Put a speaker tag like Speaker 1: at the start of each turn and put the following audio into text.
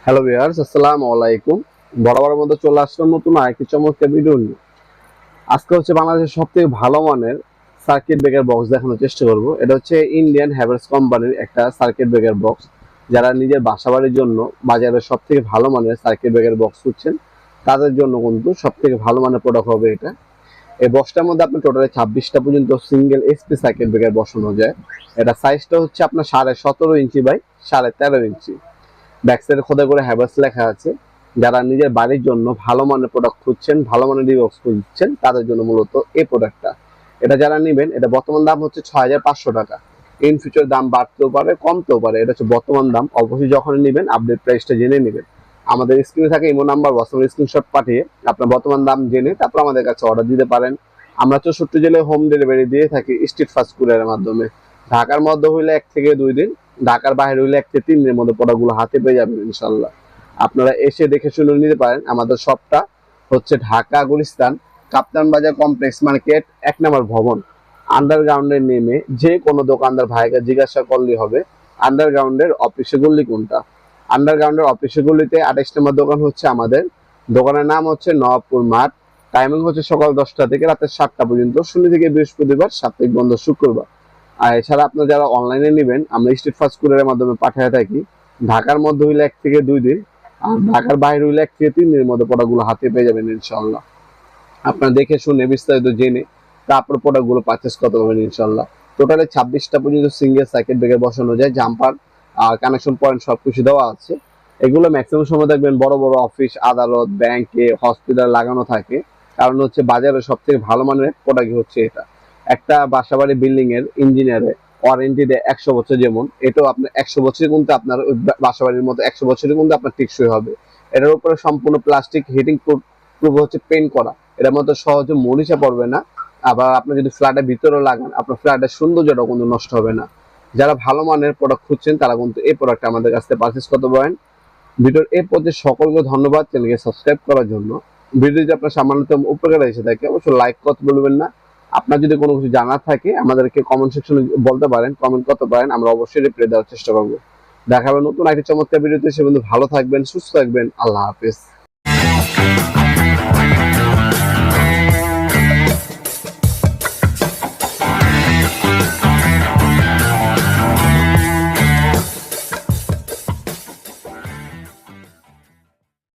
Speaker 1: Hello viewers, আসসালামু আলাইকুম। বরাবরের মতো চলে আসলাম নতুন আরেকটি চমৎকার ভিডিও নিয়ে। আজকে হচ্ছে বাংলাদেশের সবথেকে ভালো মানের সার্কিট ব্রেকার বক্স দেখানোর চেষ্টা করব। এটা হচ্ছে ইন্ডিয়ান হ্যাভেলস কোম্পানির একটা সার্কিট ব্রেকার বক্স। যারা নিজের বাসাবাড়ির জন্য বাজারের সবথেকে ভালো মানের সার্কিট ব্রেকার বক্স খুঁজছেন, তাদের জন্য কিন্তু সবথেকে ভালো মানের প্রোডাক্ট হবে এটা। এই বক্সটার মধ্যে আপনার টোটালি 26টা পর্যন্ত সিঙ্গেল এসপি সার্কিট ব্রেকার বসানো যায়। এটা সাইজটা হচ্ছে আপনার 17.5 ইঞ্চি বাই 13.5 ইঞ্চি। ব্যাকসাইডে খোদাই করে হ্যাভেলস লেখা আছে। যারা নিজের বাড়ির জন্য ভালো মানের প্রোডাক্ট খুঁজছেন, ভালো মানের ডিবক্স খুঁজছেন, তাদের জন্য মূলত এই প্রোডাক্টটা। এটা যারা নেবেন, এটা বর্তমান দাম হচ্ছে 6500 টাকা। ইন ফিউচার দাম বাড়তেও পারে, কমতেও পারে। এটা হচ্ছে বর্তমান দাম। অবশ্যই যখন নেবেন আপডেট প্রাইসটা জেনে নেবেন। আমাদের স্ক্রিনে থাকে ইমো নাম্বার, হোয়াটসঅ্যাপ স্ক্রিনশট পাঠিয়ে আপনার বর্তমান দাম জেনে তারপর আমাদের কাছে অর্ডার দিতে পারেন। আমরা 64 জেলায় হোম ডেলিভারি দিয়ে থাকি স্ট্রিট ফাস্ট কুরিয়ারের মাধ্যমে। ঢাকার মধ্যে হইলে 1 থেকে 2 দিন, ঢাকার বাইরে হইলে 1 থেকে 3 দিনের মধ্যে প্রোডাক্টগুলো হাতে পেয়ে যাবেন ইনশাল্লাহ। আপনারা এসে দেখে শুনে নিতে পারেন। আমাদের শপটা হচ্ছে ঢাকা গুলিস্তান কাপ্তান বাজার কমপ্লেক্স মার্কেট 1 নম্বর ভবন। আন্ডারগ্রাউন্ডে নেমে যে কোনো দোকানদার ভাইকে জিজ্ঞাসা করলেই হবে আন্ডারগ্রাউন্ডের অফিসে গুলি কোনটা। আন্ডারগ্রাউন্ডের অফিসে গুলিতে 28 নম্বর দোকান হচ্ছে আমাদের। দোকানের নাম হচ্ছে নবাবপুর মাঠ। টাইমিং হচ্ছে সকাল 10টা থেকে রাতে 7টা পর্যন্ত, শনি থেকে বৃহস্পতিবার, সাপ্তাহিক বন্ধ শুক্রবার। আর এছাড়া আপনারা যারা অনলাইনে নেবেন, আমরা স্ট্রিট ফাস্ট কুরিয়ারের মাধ্যমে পাঠিয়ে থাকি। ঢাকার মধ্যে হইলে 1 থেকে 2 দিন, আর ঢাকার বাইরে হইলে 1 থেকে 3 দিনের মধ্যে প্রোডাক্টগুলো হাতে পেয়ে যাবেন ইনশাল্লাহ। আপনারা দেখে শুনে বিস্তারিত জেনে তারপর প্রোডাক্টগুলো পারচেস করতে পারবেন ইনশাল্লাহ। টোটালি 26টা পর্যন্ত সিঙ্গেল সার্কিট ব্রেকার বসানো যায়। জাম্পার আর কানেকশন পয়েন্ট সবকিছু দেওয়া আছে। এগুলো ম্যাক্সিমাম সময় দেখবেন বড় বড় অফিস, আদালত, ব্যাংকে, হসপিটাল লাগানো থাকে। কারণ হচ্ছে বাজারে সব থেকে ভালো মানের প্রোডাক্ট হচ্ছে এটা। একটা বাসাবাড়ি বিল্ডিং এর ইঞ্জিনিয়ারে ওয়ারেন্টি দেয় 100 বছর, যেমন এটাও আপনার 100 বছরে কিন্তু আপনার বাসাবাড়ির মতো 100 বছরে কিন্তু আপনার টেকসই হবে। এটার উপরে সম্পূর্ণ প্লাস্টিক হিটিং প্রুফ হচ্ছে পেইন্ট করা। এটার মধ্যে সহজে মরিচা পড়বে না। আবার আপনি যদি ফ্ল্যাটের ভিতরে লাগান, আপনার ফ্ল্যাটের সৌন্দর্যটা কিন্তু নষ্ট হবে না। যারা ভালো মানের প্রোডাক্ট খুঁজছেন তারা কিন্তু এই প্রোডাক্টটা আমাদের কাছ থেকে পারচেস করতে পারেন। ভিডিওর এই পর্যায়ে সকলকে ধন্যবাদ চ্যানেলকে সাবস্ক্রাইব করার জন্য। ভিডিও যদি আপনার সামান্যতম উপকার এসে থাকে অবশ্যই লাইক করতে বলবেন না। আপনার যদি কোনো কিছু জানার থাকে আমাদেরকে কমেন্ট সেকশনে বলতে পারেন, কমেন্ট করতে পারেন। আমরা অবশ্যই রিপ্লাই দেওয়ার চেষ্টা করবো। দেখা হবে নতুন একটি চমৎকার ভিডিওতে। সে বন্ধু ভালো থাকবেন, সুস্থ থাকবেন। আল্লাহ হাফেজ।